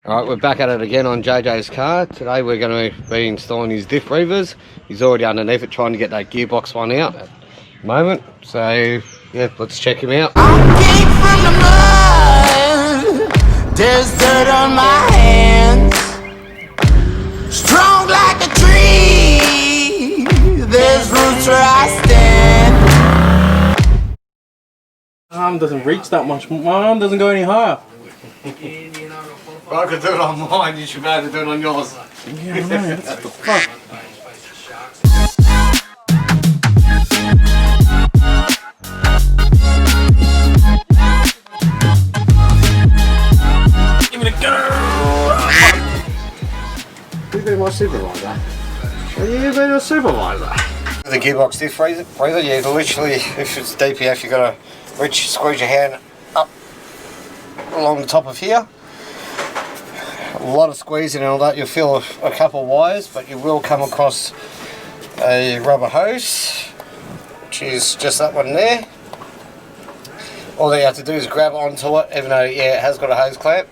Alright, we're back at it again on JJ's car. Today we're going to be installing his diff breathers. He's already underneath it trying to get that gearbox one out at the moment. So, yeah, let's check him out. I came from the mud. There's dirt on my hands. Strong like a tree. There's roots where I stand. My arm doesn't reach that much. My arm doesn't go any higher. If I could do it on mine, you should be able to do it on yours. Yeah, I know. What the fuck? Give it a go! You've been my supervisor. You've been a supervisor. The gearbox diff breather, you literally, if it's DPF, you've got to squeeze your hand up along the top of here. A lot of squeezing and all that, you'll feel a couple of wires, but you will come across a rubber hose, which is just that one there. All that you have to do is grab onto it, even though, yeah, it has got a hose clamp.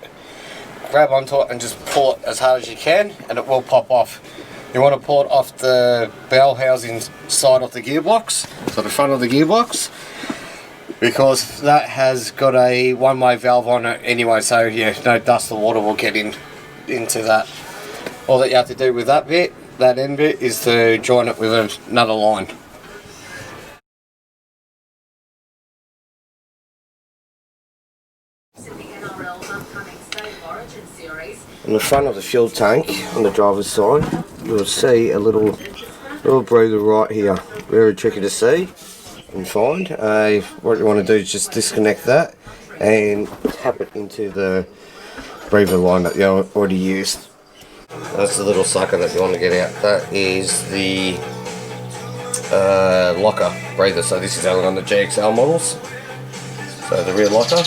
Grab onto it and just pull it as hard as you can, and it will pop off. You want to pull it off the bell housing side of the gearbox, so the front of the gearbox, because that has got a one-way valve on it anyway, so yeah, no dust or water will get into that. All that you have to do with that bit, that end bit, is to join it with another line. On the front of the fuel tank, on the driver's side, you'll see a little breather right here. Very tricky to see and find. What you want to do is just disconnect that and tap it into the breather line that you already used. That's the little sucker that you want to get out. That is the locker breather. So this is only on the GXL models. So the rear locker.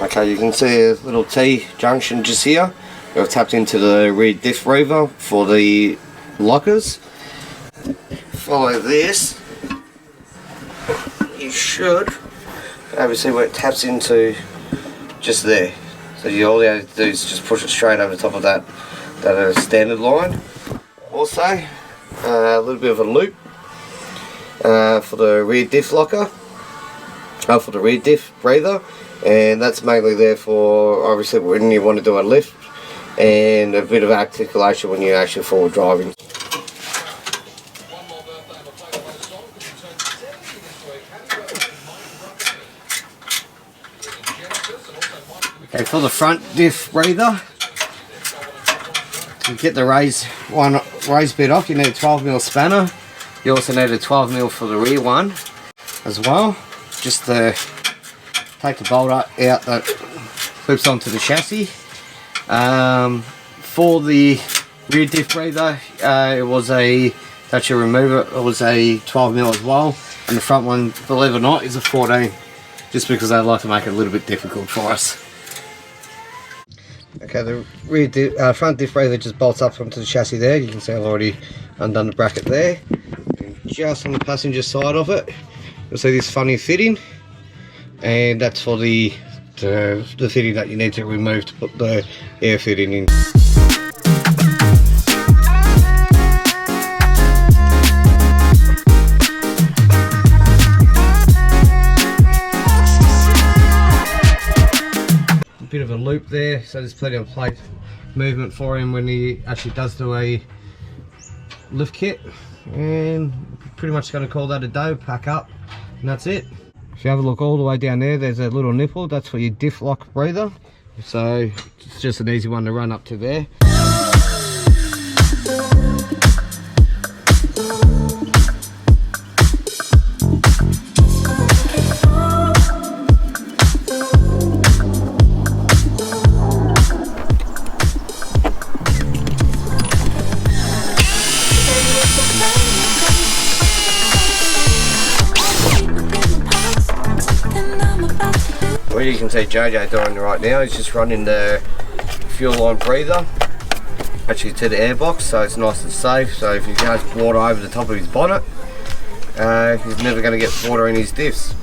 Okay, you can see a little T junction just here. We've tapped into the rear diff breather for the lockers. Follow this. You should see where it taps into just there. So all you have to do is just push it straight over the top of that standard line. Also, a little bit of a loop for the rear diff locker, for the rear diff breather. And that's mainly there for obviously when you want to do a lift and a bit of articulation when you're actually forward driving. Okay, for the front diff breather, to get the raised bit off, you need a 12mm spanner. You also need a 12mm for the rear one as well, just to take the bolt out that clips onto the chassis. For the rear diff breather, it was a remover. It was a 12mm as well, and the front one, believe it or not, is a 14, just because they like to make it a little bit difficult for us. Okay, the front diff breather just bolts up onto the chassis there. You can see I've already undone the bracket there. And just on the passenger side of it, you'll see this funny fitting. And that's for the fitting that you need to remove to put the air fitting in. A bit of a loop there, so there's plenty of plate movement for him when he actually does do a lift kit. And pretty much going to call that a day, pack up, and that's it. If you have a look all the way down there, there's a little nipple, that's for your diff lock breather. So it's just an easy one to run up to there. what you can see JJ doing right now, he's just running the fuel line breather actually to the airbox, so it's nice and safe. So if he goes water over the top of his bonnet, he's never going to get water in his diffs.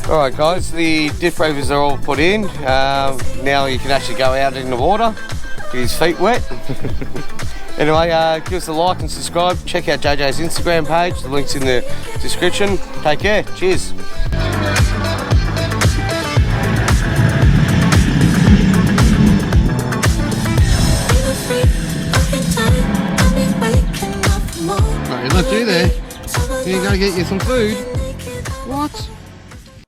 Alright guys, the diff breathers are all put in. Now you can actually go out in the water, get his feet wet. Anyway, give us a like and subscribe. Check out JJ's Instagram page, the link's in the description. Take care, cheers. Right, you left you there. You gotta get you some food.